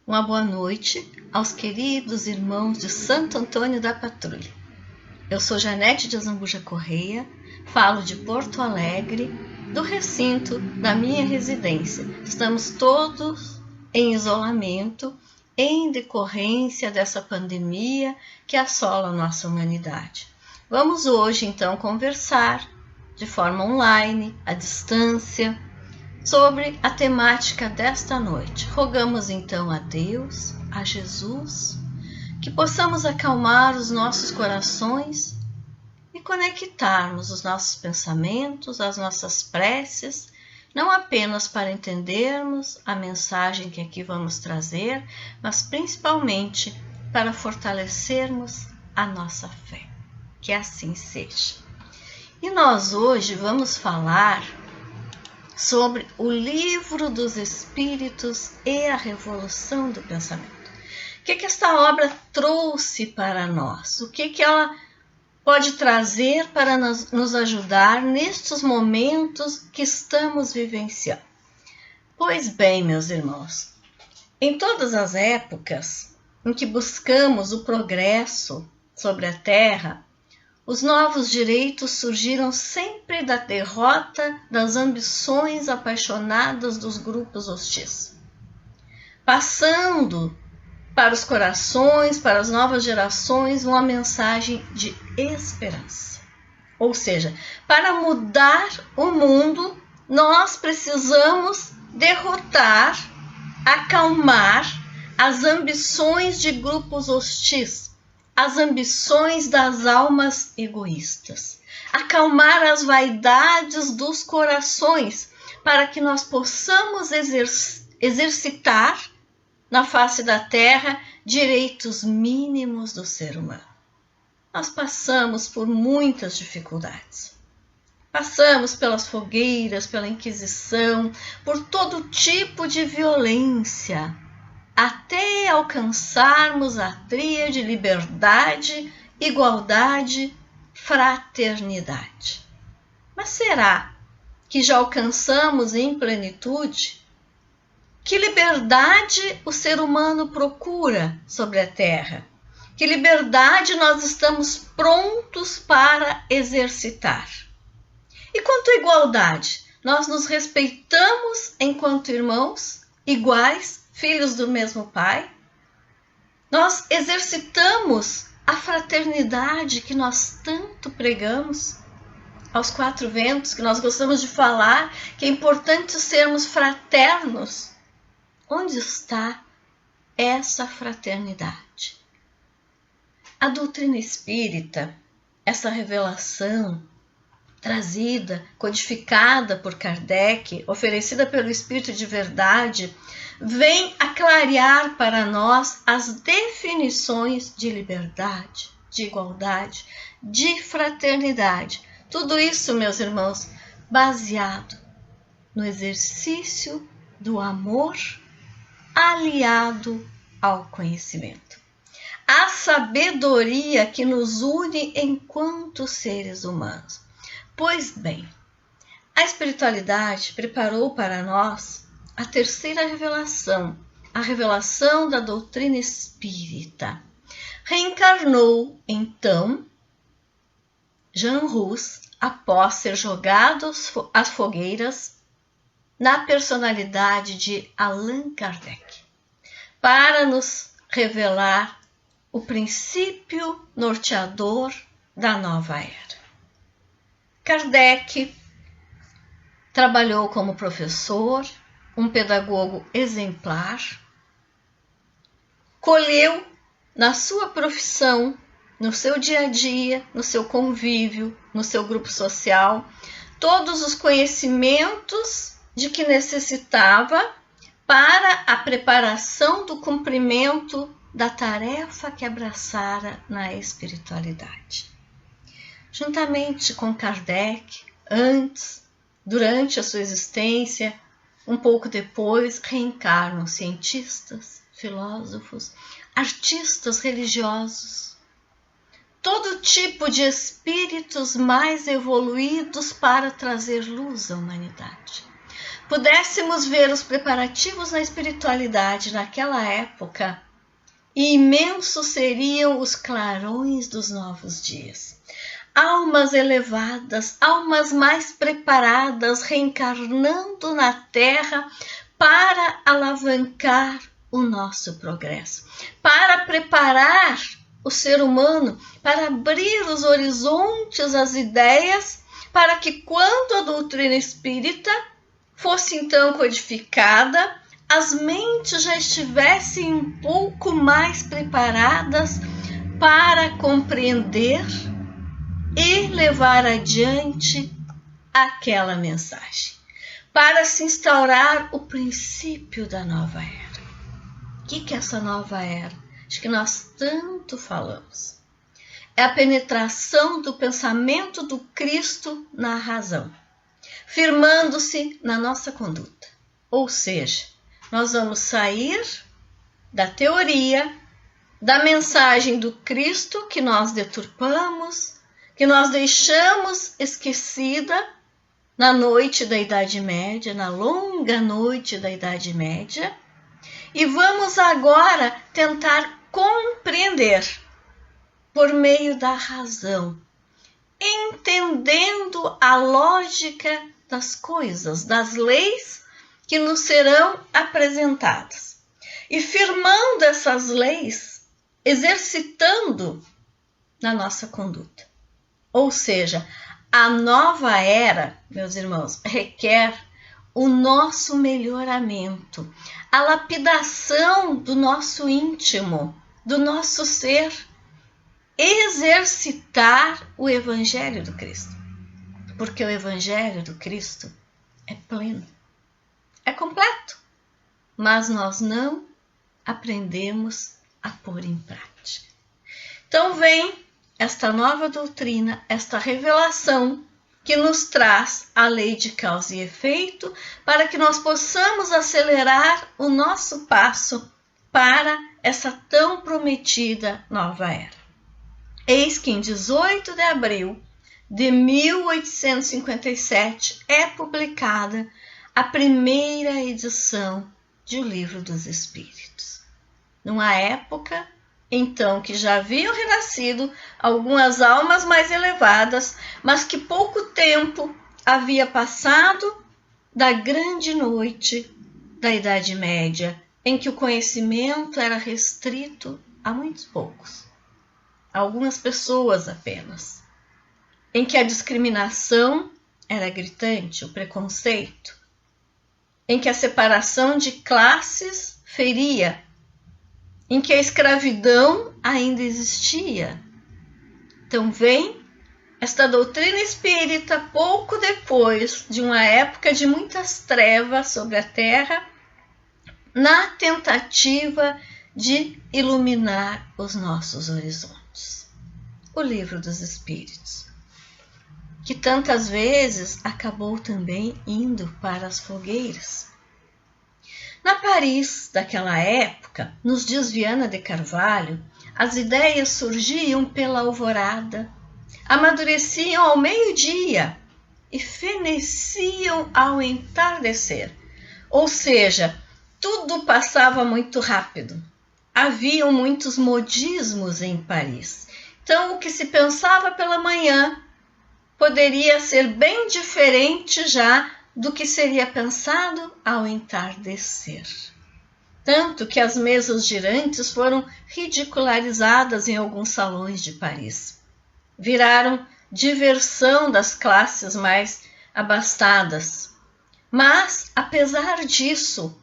Uma boa noite aos queridos irmãos de Santo Antônio da Patrulha. Eu sou Janete de Azambuja Correia, falo de Porto Alegre, do recinto da minha residência. Estamos todos em isolamento em decorrência dessa pandemia que assola a nossa humanidade. Vamos hoje então conversar de forma online, à distância, sobre a temática desta noite. Rogamos então a Deus, a Jesus, que possamos acalmar os nossos corações e conectarmos os nossos pensamentos, as nossas preces, não apenas para entendermos a mensagem que aqui vamos trazer, mas principalmente para fortalecermos a nossa fé. Que assim seja. E nós hoje vamos falar sobre o Livro dos Espíritos e a Revolução do Pensamento. O que esta obra trouxe para nós? O que ela pode trazer para nos ajudar nestes momentos que estamos vivenciando? Pois bem, meus irmãos, em todas as épocas em que buscamos o progresso sobre a Terra, os novos direitos surgiram sempre da derrota das ambições apaixonadas dos grupos hostis, passando para os corações, para as novas gerações, uma mensagem de esperança. Ou seja, para mudar o mundo, nós precisamos derrotar, acalmar as ambições de grupos hostis, as ambições das almas egoístas, acalmar as vaidades dos corações, para que nós possamos exercitar na face da terra direitos mínimos do ser humano. Nós passamos por muitas dificuldades. Passamos pelas fogueiras, pela Inquisição, por todo tipo de violência, até alcançarmos a tríade liberdade, igualdade, fraternidade. Mas será que já alcançamos em plenitude? Que liberdade o ser humano procura sobre a Terra? Que liberdade nós estamos prontos para exercitar? E quanto à igualdade, nós nos respeitamos enquanto irmãos, iguais, filhos do mesmo Pai? Nós exercitamos a fraternidade que nós tanto pregamos aos quatro ventos, que nós gostamos de falar, que é importante sermos fraternos. Onde está essa fraternidade? A doutrina espírita, essa revelação trazida, codificada por Kardec, oferecida pelo Espírito de Verdade, vem a clarear para nós as definições de liberdade, de igualdade, de fraternidade. Tudo isso, meus irmãos, baseado no exercício do amor aliado ao conhecimento. A sabedoria que nos une enquanto seres humanos. Pois bem, a espiritualidade preparou para nós a terceira revelação, a revelação da doutrina espírita. Reencarnou, então, Jean Rus, após ser jogado às fogueiras, na personalidade de Allan Kardec, para nos revelar o princípio norteador da nova era. Kardec trabalhou como professor, um pedagogo exemplar, colheu na sua profissão, no seu dia a dia, no seu convívio, no seu grupo social, todos os conhecimentos de que necessitava para a preparação do cumprimento da tarefa que abraçara na espiritualidade. Juntamente com Kardec, antes, durante a sua existência, um pouco depois, reencarnam cientistas, filósofos, artistas religiosos, todo tipo de espíritos mais evoluídos para trazer luz à humanidade, pudéssemos ver os preparativos na espiritualidade naquela época, e imensos seriam os clarões dos novos dias. Almas elevadas, almas mais preparadas, reencarnando na Terra para alavancar o nosso progresso, para preparar o ser humano, para abrir os horizontes às ideias, para que quando a doutrina espírita fosse então codificada, as mentes já estivessem um pouco mais preparadas para compreender e levar adiante aquela mensagem, para se instaurar o princípio da nova era. O que é essa nova era? Acho que nós tanto falamos. É a penetração do pensamento do Cristo na razão, firmando-se na nossa conduta. Ou seja, nós vamos sair da teoria, da mensagem do Cristo que nós deturpamos, que nós deixamos esquecida na noite da Idade Média, na longa noite da Idade Média, e vamos agora tentar compreender por meio da razão, entendendo a lógica das coisas, das leis que nos serão apresentadas, e firmando essas leis, exercitando na nossa conduta. Ou seja, a nova era, meus irmãos, requer o nosso melhoramento, a lapidação do nosso íntimo, do nosso ser, exercitar o Evangelho do Cristo. Porque o Evangelho do Cristo é pleno, é completo, mas nós não aprendemos a pôr em prática. Então vem esta nova doutrina, esta revelação que nos traz a lei de causa e efeito para que nós possamos acelerar o nosso passo para essa tão prometida nova era. Eis que em 18 de abril de 1857 é publicada a primeira edição de O Livro dos Espíritos. Numa época, então, que já haviam renascido algumas almas mais elevadas, mas que pouco tempo havia passado da grande noite da Idade Média, em que o conhecimento era restrito a muitos poucos, a algumas pessoas apenas, em que a discriminação era gritante, o preconceito, em que a separação de classes feria, em que a escravidão ainda existia. Então vem esta doutrina espírita pouco depois de uma época de muitas trevas sobre a Terra, na tentativa de iluminar os nossos horizontes. O Livro dos Espíritos, que tantas vezes acabou também indo para as fogueiras. Na Paris daquela época, nos dias Viana de Carvalho, as ideias surgiam pela alvorada, amadureciam ao meio-dia e feneciam ao entardecer. Ou seja, tudo passava muito rápido. Haviam muitos modismos em Paris. Então, o que se pensava pela manhã poderia ser bem diferente já do que seria pensado ao entardecer. Tanto que as mesas girantes foram ridicularizadas em alguns salões de Paris. Viraram diversão das classes mais abastadas. Mas, apesar disso,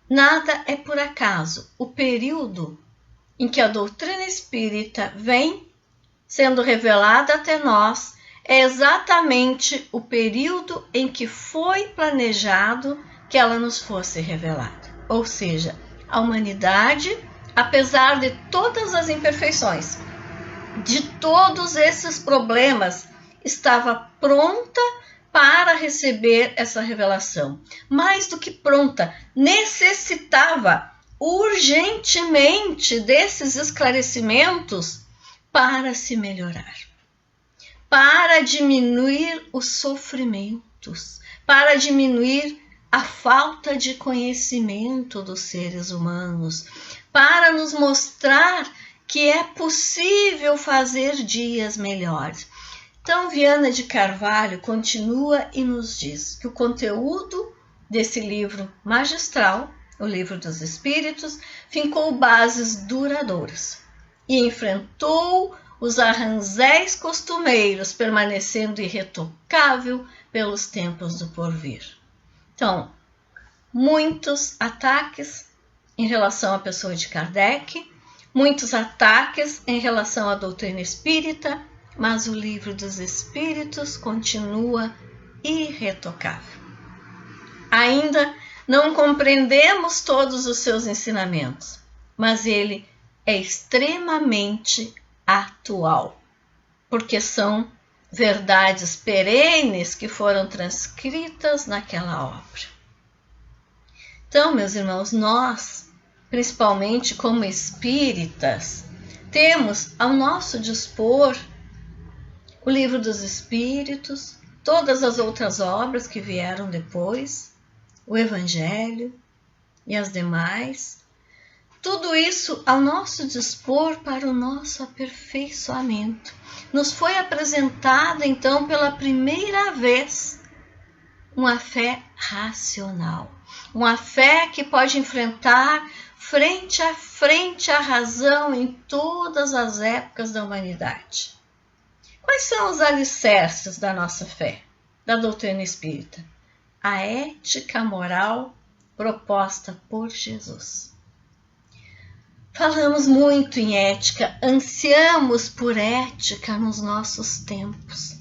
nada é por acaso. O período em que a doutrina espírita vem sendo revelada até nós é exatamente o período em que foi planejado que ela nos fosse revelada. Ou seja, a humanidade, apesar de todas as imperfeições, de todos esses problemas, estava pronta para receber essa revelação. Mais do que pronta, necessitava urgentemente desses esclarecimentos para se melhorar, para diminuir os sofrimentos, para diminuir a falta de conhecimento dos seres humanos, para nos mostrar que é possível fazer dias melhores. Então, Viana de Carvalho continua e nos diz que o conteúdo desse livro magistral, o Livro dos Espíritos, fincou bases duradouras e enfrentou os arranzéis costumeiros, permanecendo irretocável pelos tempos do porvir. Então, muitos ataques em relação à pessoa de Kardec, muitos ataques em relação à doutrina espírita, mas o Livro dos Espíritos continua irretocável. Ainda não compreendemos todos os seus ensinamentos, mas ele é extremamente atual, porque são verdades perenes que foram transcritas naquela obra. Então, meus irmãos, nós, principalmente como espíritas, temos ao nosso dispor o Livro dos Espíritos, todas as outras obras que vieram depois, o Evangelho e as demais. Tudo isso ao nosso dispor para o nosso aperfeiçoamento. Nos foi apresentada, então, pela primeira vez, uma fé racional. Uma fé que pode enfrentar frente a frente a razão em todas as épocas da humanidade. Quais são os alicerces da nossa fé, da doutrina espírita? A ética moral proposta por Jesus. Falamos muito em ética, ansiamos por ética nos nossos tempos.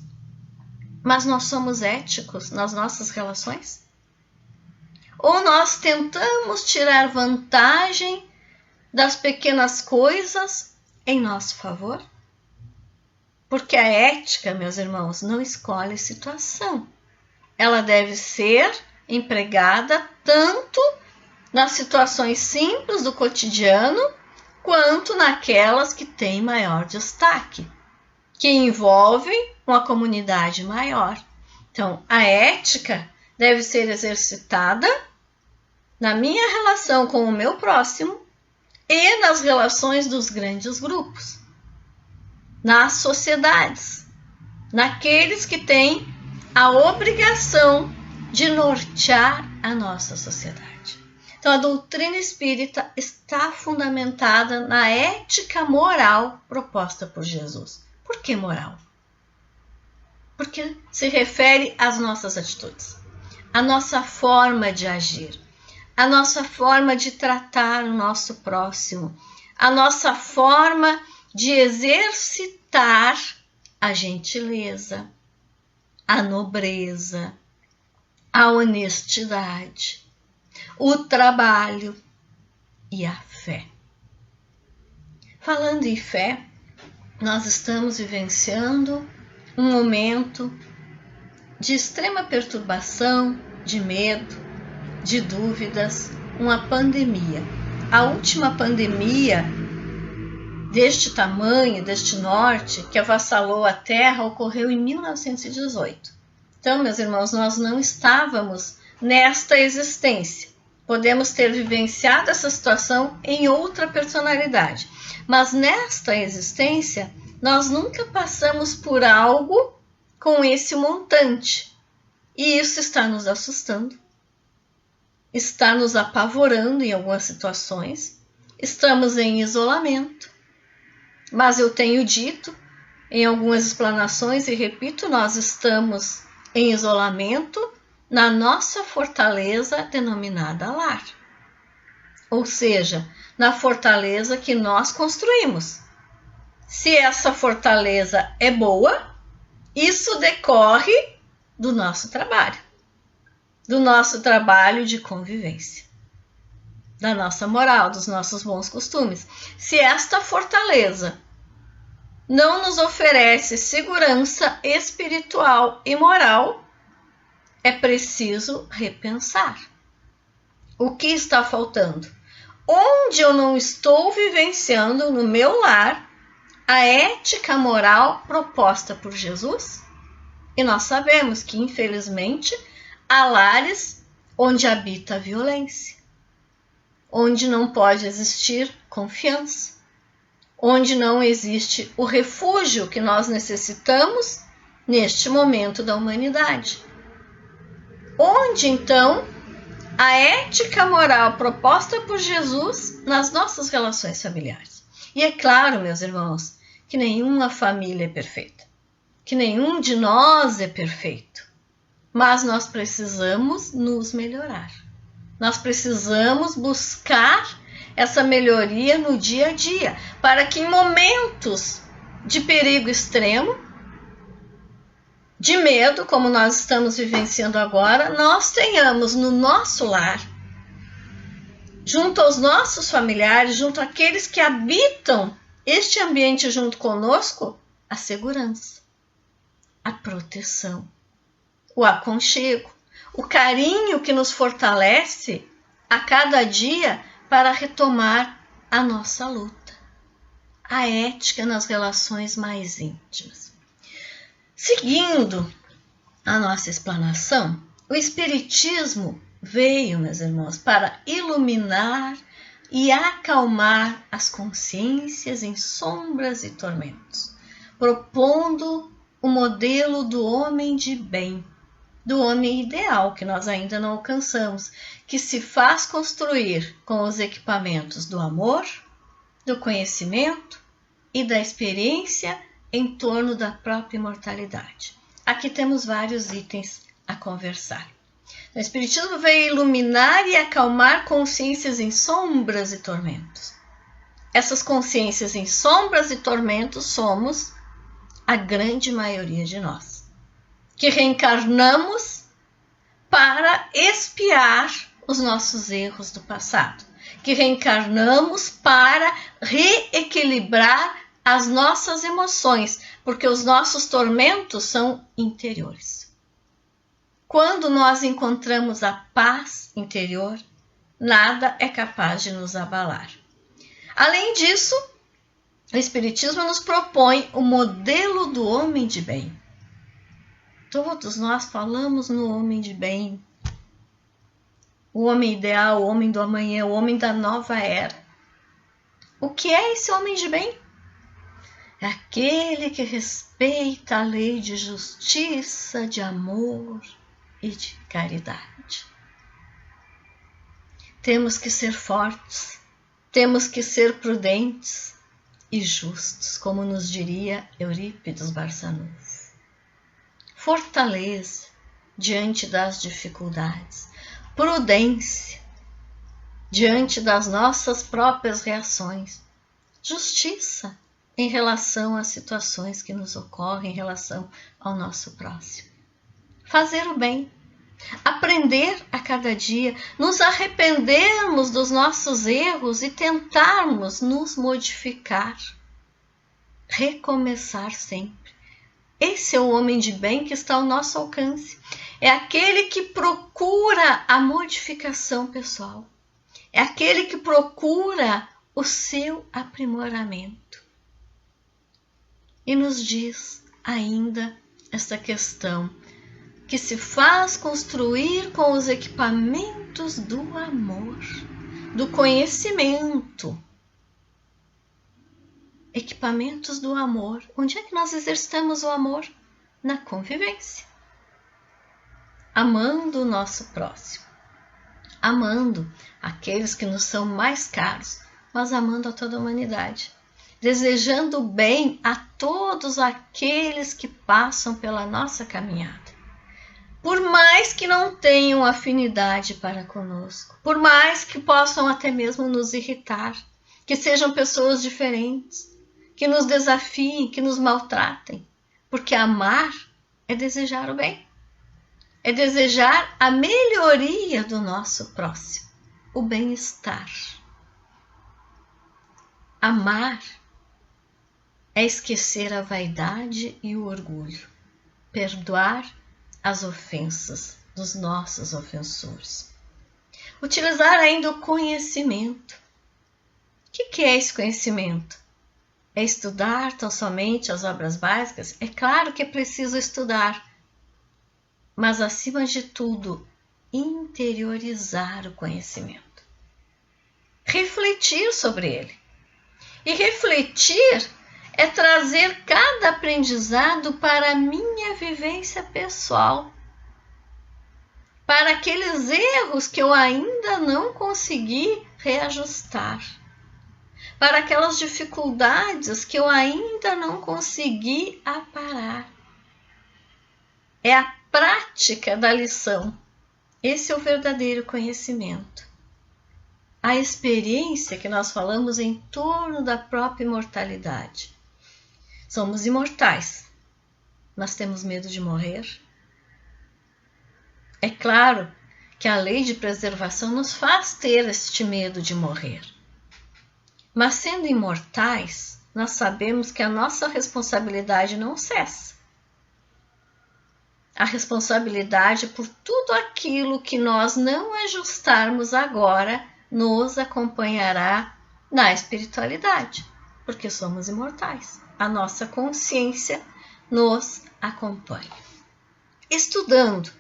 Mas nós somos éticos nas nossas relações? Ou nós tentamos tirar vantagem das pequenas coisas em nosso favor? Porque a ética, meus irmãos, não escolhe situação. Ela deve ser empregada tanto nas situações simples do cotidiano, quanto naquelas que têm maior destaque, que envolvem uma comunidade maior. Então, a ética deve ser exercitada na minha relação com o meu próximo e nas relações dos grandes grupos, nas sociedades, naqueles que têm a obrigação de nortear a nossa sociedade. Então, a doutrina espírita está fundamentada na ética moral proposta por Jesus. Por que moral? Porque se refere às nossas atitudes, à nossa forma de agir, à nossa forma de tratar o nosso próximo, à nossa forma de exercitar a gentileza, a nobreza, a honestidade, o trabalho e a fé. Falando em fé, nós estamos vivenciando um momento de extrema perturbação, de medo, de dúvidas, uma pandemia. A última pandemia deste tamanho, deste norte, que avassalou a Terra, ocorreu em 1918. Então, meus irmãos, nós não estávamos nesta existência. Podemos ter vivenciado essa situação em outra personalidade, mas nesta existência, nós nunca passamos por algo com esse montante. E isso está nos assustando, está nos apavorando em algumas situações. Estamos em isolamento. Mas eu tenho dito em algumas explanações e repito, nós estamos em isolamento na nossa fortaleza denominada lar. Ou seja, na fortaleza que nós construímos. Se essa fortaleza é boa, isso decorre do nosso trabalho de convivência, da nossa moral, dos nossos bons costumes. Se esta fortaleza não nos oferece segurança espiritual e moral, é preciso repensar. O que está faltando? Onde eu não estou vivenciando no meu lar a ética moral proposta por Jesus? E nós sabemos que, infelizmente, há lares onde habita a violência, onde não pode existir confiança, onde não existe o refúgio que nós necessitamos neste momento da humanidade. Onde, então, a ética moral proposta por Jesus nas nossas relações familiares. E é claro, meus irmãos, que nenhuma família é perfeita, que nenhum de nós é perfeito, mas nós precisamos nos melhorar. Nós precisamos buscar essa melhoria no dia a dia, para que em momentos de perigo extremo, de medo, como nós estamos vivenciando agora, nós tenhamos no nosso lar, junto aos nossos familiares, junto àqueles que habitam este ambiente junto conosco, a segurança, a proteção, o aconchego, o carinho que nos fortalece a cada dia para retomar a nossa luta, a ética nas relações mais íntimas. Seguindo a nossa explanação, o Espiritismo veio, meus irmãos, para iluminar e acalmar as consciências em sombras e tormentos, propondo o modelo do homem de bem, do homem ideal que nós ainda não alcançamos, que se faz construir com os equipamentos do amor, do conhecimento e da experiência em torno da própria imortalidade. Aqui temos vários itens a conversar. O Espiritismo veio iluminar e acalmar consciências em sombras e tormentos. Essas consciências em sombras e tormentos somos a grande maioria de nós, que reencarnamos para expiar os nossos erros do passado, que reencarnamos para reequilibrar as nossas emoções, porque os nossos tormentos são interiores. Quando nós encontramos a paz interior, nada é capaz de nos abalar. Além disso, o Espiritismo nos propõe o modelo do homem de bem. Todos nós falamos no homem de bem, o homem ideal, o homem do amanhã, o homem da nova era. O que é esse homem de bem? É aquele que respeita a lei de justiça, de amor e de caridade. Temos que ser fortes, temos que ser prudentes e justos, como nos diria Eurípides Barçanufo. Fortaleza diante das dificuldades, prudência diante das nossas próprias reações, justiça em relação às situações que nos ocorrem, em relação ao nosso próximo. Fazer o bem, aprender a cada dia, nos arrependermos dos nossos erros e tentarmos nos modificar, recomeçar sempre. Esse é o homem de bem que está ao nosso alcance. É aquele que procura a modificação pessoal. É aquele que procura o seu aprimoramento. E nos diz ainda esta questão, que se faz construir com os equipamentos do amor, do conhecimento. Equipamentos do amor. Onde é que nós exercitamos o amor? Na convivência. Amando o nosso próximo. Amando aqueles que nos são mais caros, mas amando a toda a humanidade. Desejando bem a todos aqueles que passam pela nossa caminhada. Por mais que não tenham afinidade para conosco, por mais que possam até mesmo nos irritar, que sejam pessoas diferentes, que nos desafiem, que nos maltratem, porque amar é desejar o bem, é desejar a melhoria do nosso próximo, o bem-estar. Amar é esquecer a vaidade e o orgulho, perdoar as ofensas dos nossos ofensores. Utilizar ainda o conhecimento. O que é esse conhecimento? É estudar tão somente as obras básicas? É claro que é preciso estudar, mas acima de tudo interiorizar o conhecimento. Refletir sobre ele. E refletir é trazer cada aprendizado para a minha vivência pessoal, para aqueles erros que eu ainda não consegui reajustar, para aquelas dificuldades que eu ainda não consegui aparar. É a prática da lição. Esse é o verdadeiro conhecimento. A experiência que nós falamos em torno da própria imortalidade. Somos imortais, mas temos medo de morrer? É claro que a lei de preservação nos faz ter este medo de morrer. Mas sendo imortais, nós sabemos que a nossa responsabilidade não cessa. A responsabilidade por tudo aquilo que nós não ajustarmos agora nos acompanhará na espiritualidade, porque somos imortais. A nossa consciência nos acompanha. Estudando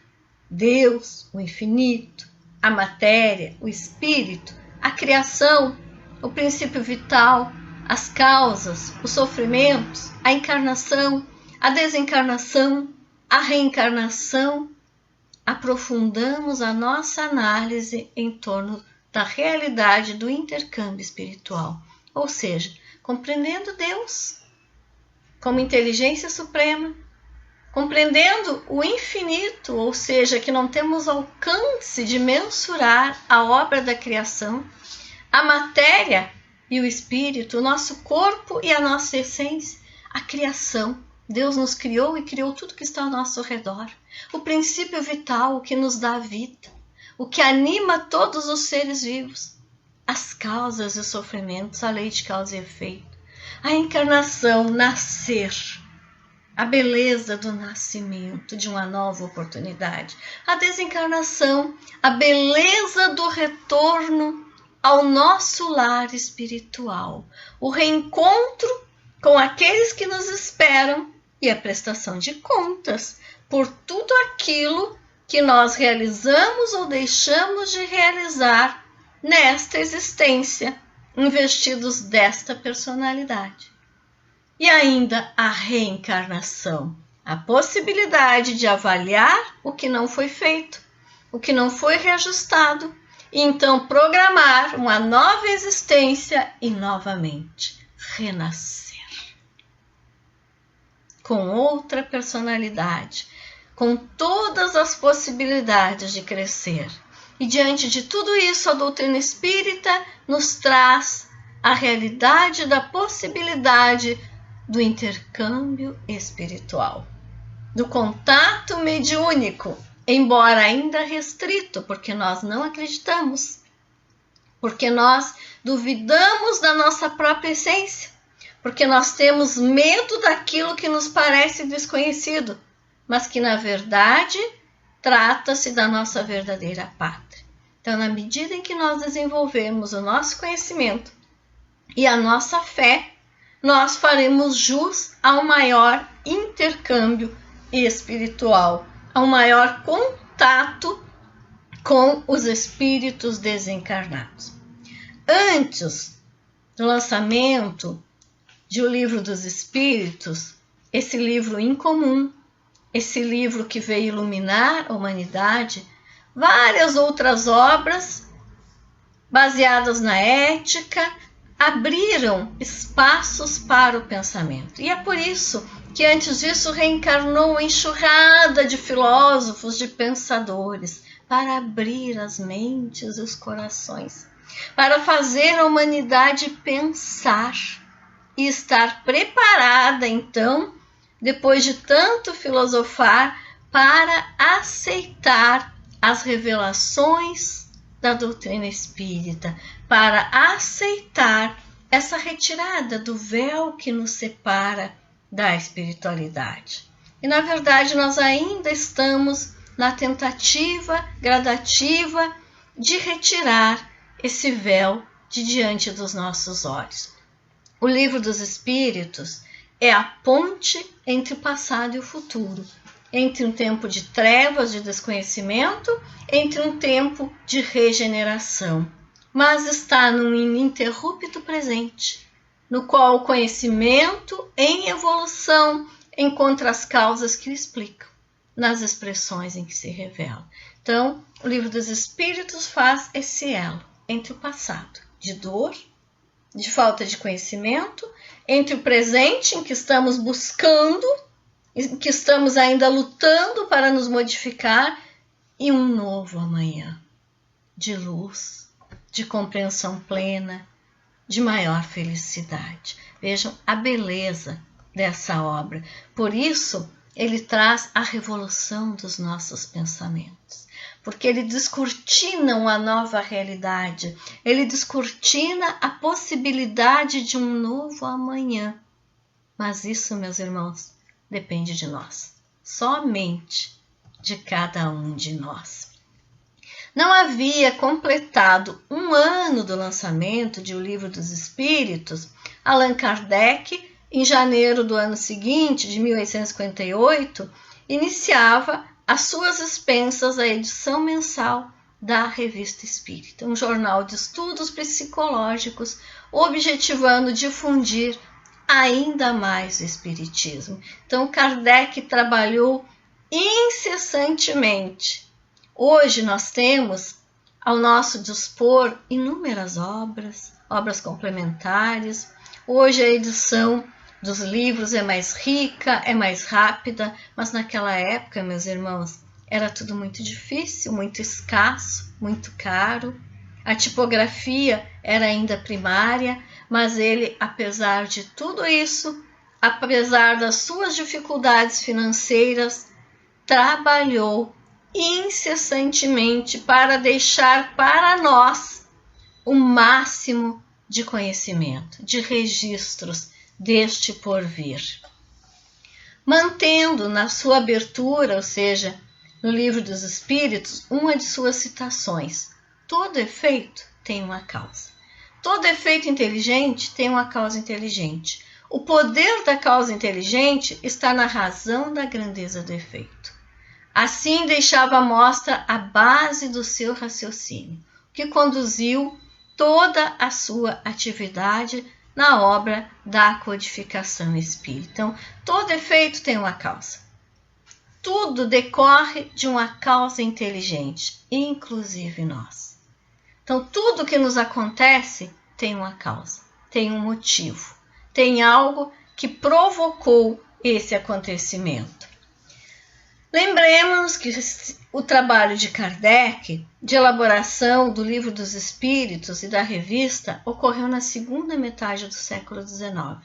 Deus, o infinito, a matéria, o espírito, a criação, o princípio vital, as causas, os sofrimentos, a encarnação, a desencarnação, a reencarnação, aprofundamos a nossa análise em torno da realidade do intercâmbio espiritual, ou seja, compreendendo Deus como inteligência suprema, compreendendo o infinito, ou seja, que não temos alcance de mensurar a obra da criação, a matéria e o espírito, o nosso corpo e a nossa essência, a criação. Deus nos criou e criou tudo que está ao nosso redor. O princípio vital, o que nos dá a vida, o que anima todos os seres vivos. As causas e os sofrimentos, a lei de causa e efeito. A encarnação, nascer. A beleza do nascimento, de uma nova oportunidade. A desencarnação, a beleza do retorno ao nosso lar espiritual. O reencontro com aqueles que nos esperam e a prestação de contas por tudo aquilo que nós realizamos ou deixamos de realizar nesta existência, investidos desta personalidade. E ainda a reencarnação, a possibilidade de avaliar o que não foi feito, o que não foi reajustado, e então programar uma nova existência e novamente renascer. Com outra personalidade, com todas as possibilidades de crescer. E diante de tudo isso, a doutrina espírita nos traz a realidade da possibilidade do intercâmbio espiritual, do contato mediúnico, embora ainda restrito, porque nós não acreditamos, porque nós duvidamos da nossa própria essência, porque nós temos medo daquilo que nos parece desconhecido, mas que na verdade trata-se da nossa verdadeira pátria. Então, na medida em que nós desenvolvemos o nosso conhecimento e a nossa fé, nós faremos jus ao maior intercâmbio espiritual, ao maior contato com os espíritos desencarnados. Antes do lançamento de O Livro dos Espíritos, esse livro incomum, esse livro que veio iluminar a humanidade, várias outras obras baseadas na ética abriram espaços para o pensamento. E é por isso que antes disso reencarnou uma enxurrada de filósofos, de pensadores, para abrir as mentes e os corações, para fazer a humanidade pensar e estar preparada, então, depois de tanto filosofar, para aceitar as revelações da doutrina espírita, para aceitar essa retirada do véu que nos separa da espiritualidade. E, na verdade, nós ainda estamos na tentativa gradativa de retirar esse véu de diante dos nossos olhos. O Livro dos Espíritos é a ponte entre o passado e o futuro. entre um tempo de trevas, de desconhecimento, entre um tempo de regeneração, mas está num ininterrupto presente, no qual o conhecimento em evolução encontra as causas que o explicam, nas expressões em que se revela. Então, o Livro dos Espíritos faz esse elo entre o passado, de dor, de falta de conhecimento, entre o presente, em que estamos buscando, em que estamos ainda lutando para nos modificar, e um novo amanhã, de luz, de compreensão plena, de maior felicidade. Vejam a beleza dessa obra. Por isso, ele traz a revolução dos nossos pensamentos. Porque ele descortina uma nova realidade. Ele descortina a possibilidade de um novo amanhã. Mas isso, meus irmãos, depende de nós. Somente de cada um de nós. Não havia completado um ano do lançamento de O Livro dos Espíritos, Allan Kardec, em janeiro do ano seguinte, de 1858, iniciava às suas expensas a edição mensal da Revista Espírita, um jornal de estudos psicológicos, objetivando difundir ainda mais o Espiritismo. Então, Kardec trabalhou incessantemente. Hoje nós temos ao nosso dispor inúmeras obras complementares. Hoje a edição dos livros é mais rica, é mais rápida, mas naquela época, meus irmãos, era tudo muito difícil, muito escasso, muito caro. A tipografia era ainda primária, mas ele, apesar de tudo isso, apesar das suas dificuldades financeiras, trabalhou incessantemente para deixar para nós o máximo de conhecimento, de registros deste porvir. Mantendo na sua abertura, ou seja, no Livro dos Espíritos, uma de suas citações: todo efeito tem uma causa. Todo efeito inteligente tem uma causa inteligente. O poder da causa inteligente está na razão da grandeza do efeito. Assim deixava à mostra a base do seu raciocínio, que conduziu toda a sua atividade na obra da codificação espírita. Então, todo efeito tem uma causa. Tudo decorre de uma causa inteligente, inclusive nós. Então, tudo que nos acontece tem uma causa, tem um motivo, tem algo que provocou esse acontecimento. Lembremos que o trabalho de Kardec, de elaboração do Livro dos Espíritos e da revista, ocorreu na segunda metade do século XIX.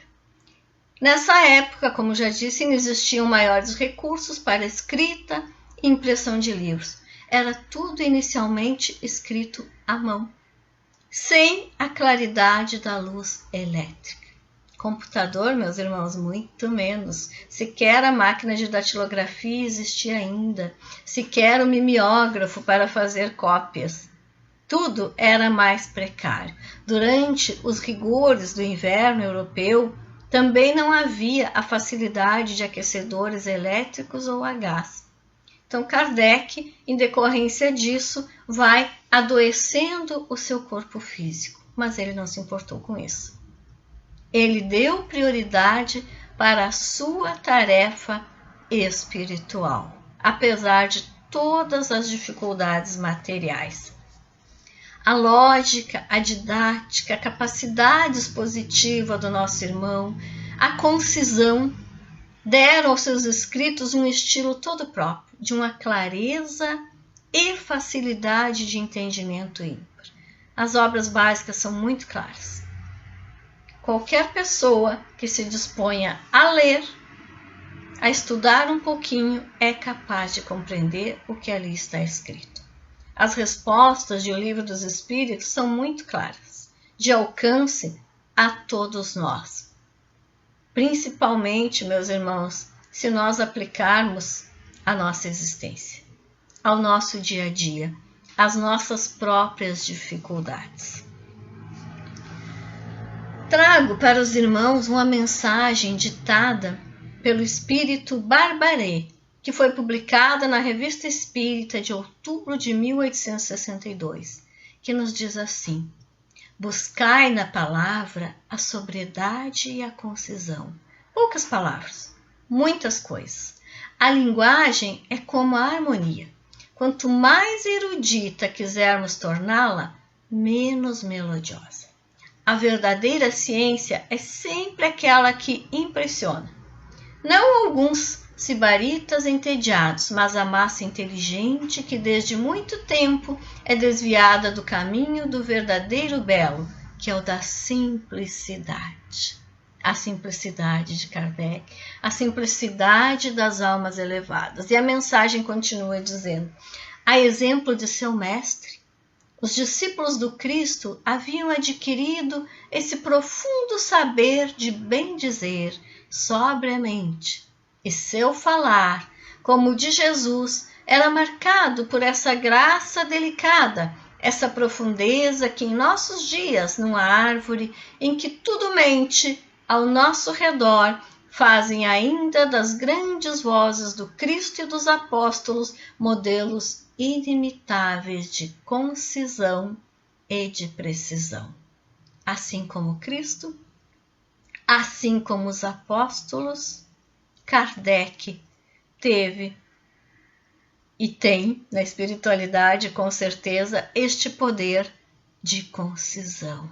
Nessa época, como já disse, não existiam maiores recursos para escrita e impressão de livros. Era tudo inicialmente escrito à mão, sem a claridade da luz elétrica. Computador, meus irmãos, muito menos. Sequer a máquina de datilografia existia ainda. Sequer o mimeógrafo para fazer cópias. Tudo era mais precário. Durante os rigores do inverno europeu, também não havia a facilidade de aquecedores elétricos ou a gás. Então, Kardec, em decorrência disso, vai adoecendo o seu corpo físico, mas ele não se importou com isso. Ele deu prioridade para a sua tarefa espiritual, apesar de todas as dificuldades materiais. A lógica, a didática, a capacidade expositiva do nosso irmão, a concisão, deram aos seus escritos um estilo todo próprio, de uma clareza e facilidade de entendimento ímpar. As obras básicas são muito claras. Qualquer pessoa que se disponha a ler, a estudar um pouquinho, é capaz de compreender o que ali está escrito. As respostas de O Livro dos Espíritos são muito claras, de alcance a todos nós. Principalmente, meus irmãos, se nós aplicarmos à nossa existência, ao nosso dia a dia, às nossas próprias dificuldades. Trago para os irmãos uma mensagem ditada pelo espírito Barbaré, que foi publicada na Revista Espírita de outubro de 1862, que nos diz assim: buscai na palavra a sobriedade e a concisão. Poucas palavras, muitas coisas. A linguagem é como a harmonia. Quanto mais erudita quisermos torná-la, menos melodiosa. A verdadeira ciência é sempre aquela que impressiona. Não alguns sibaritas entediados, mas a massa inteligente que desde muito tempo é desviada do caminho do verdadeiro belo, que é o da simplicidade. A simplicidade de Kardec, a simplicidade das almas elevadas. E a mensagem continua dizendo: a exemplo de seu mestre, os discípulos do Cristo haviam adquirido esse profundo saber de bem dizer sobriamente, e seu falar, como o de Jesus, era marcado por essa graça delicada, essa profundeza que em nossos dias, numa árvore em que tudo mente ao nosso redor, fazem ainda das grandes vozes do Cristo e dos apóstolos modelos inimitáveis de concisão e de precisão. Assim como Cristo, assim como os apóstolos, Kardec teve e tem na espiritualidade, com certeza, este poder de concisão,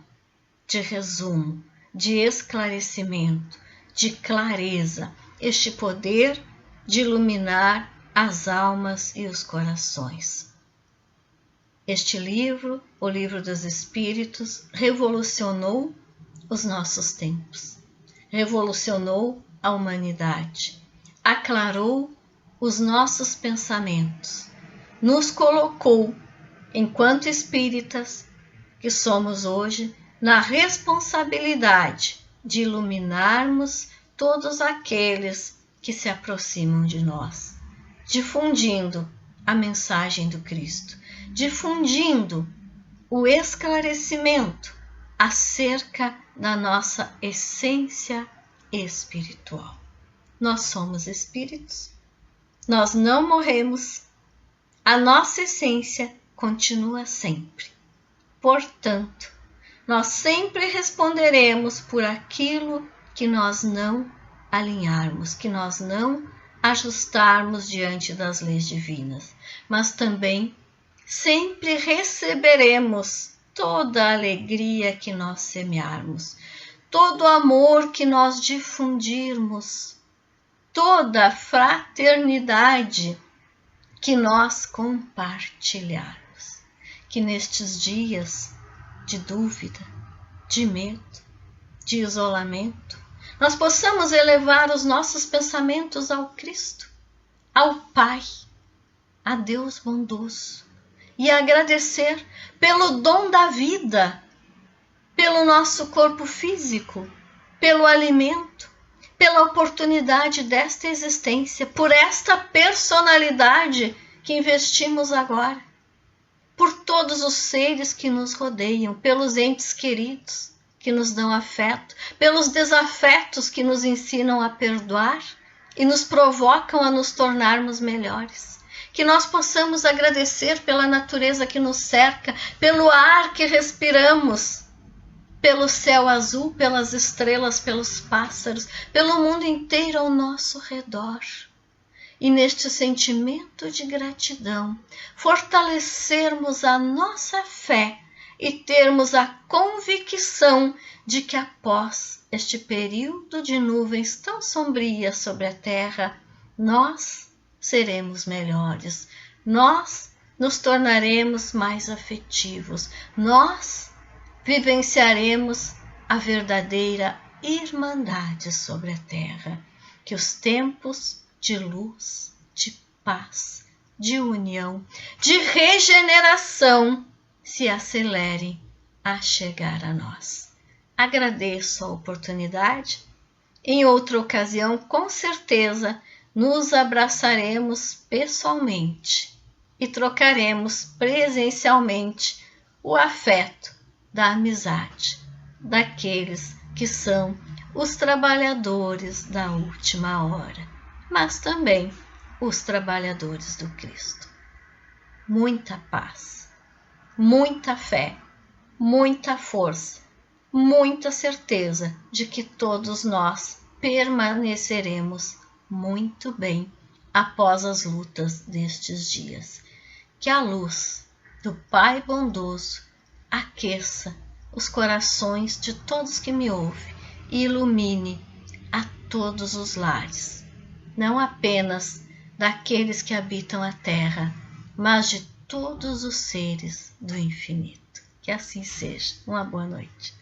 de resumo, de esclarecimento, de clareza, este poder de iluminar as almas e os corações. Este livro, o Livro dos Espíritos, revolucionou os nossos tempos, revolucionou a humanidade, aclarou os nossos pensamentos, nos colocou, enquanto espíritas que somos hoje, na responsabilidade de iluminarmos todos aqueles que se aproximam de nós, difundindo a mensagem do Cristo, difundindo o esclarecimento acerca da nossa essência espiritual. Nós somos espíritos, nós não morremos, a nossa essência continua sempre. Portanto, nós sempre responderemos por aquilo que nós não alinharmos, que nós não ajustarmos diante das leis divinas, mas também sempre receberemos toda a alegria que nós semearmos, todo o amor que nós difundirmos, toda a fraternidade que nós compartilharmos. Que nestes dias de dúvida, de medo, de isolamento, nós possamos elevar os nossos pensamentos ao Cristo, ao Pai, a Deus bondoso, e agradecer pelo dom da vida, pelo nosso corpo físico, pelo alimento, pela oportunidade desta existência, por esta personalidade que investimos agora, por todos os seres que nos rodeiam, pelos entes queridos que nos dão afeto, pelos desafetos que nos ensinam a perdoar e nos provocam a nos tornarmos melhores. Que nós possamos agradecer pela natureza que nos cerca, pelo ar que respiramos, pelo céu azul, pelas estrelas, pelos pássaros, pelo mundo inteiro ao nosso redor. E neste sentimento de gratidão, fortalecermos a nossa fé e termos a convicção de que após este período de nuvens tão sombrias sobre a terra, nós seremos melhores, nós nos tornaremos mais afetivos, nós vivenciaremos a verdadeira irmandade sobre a terra, que os tempos de luz, de paz, de união, de regeneração se acelerem a chegar a nós. Agradeço a oportunidade. Em outra ocasião, com certeza, nos abraçaremos pessoalmente e trocaremos presencialmente o afeto da amizade daqueles que são os trabalhadores da última hora, mas também os trabalhadores do Cristo. Muita paz, muita fé, muita força, muita certeza de que todos nós permaneceremos muito bem após as lutas destes dias. Que a luz do Pai bondoso aqueça os corações de todos que me ouvem e ilumine a todos os lares, não apenas daqueles que habitam a terra, mas de todos os seres do infinito. Que assim seja. Uma boa noite.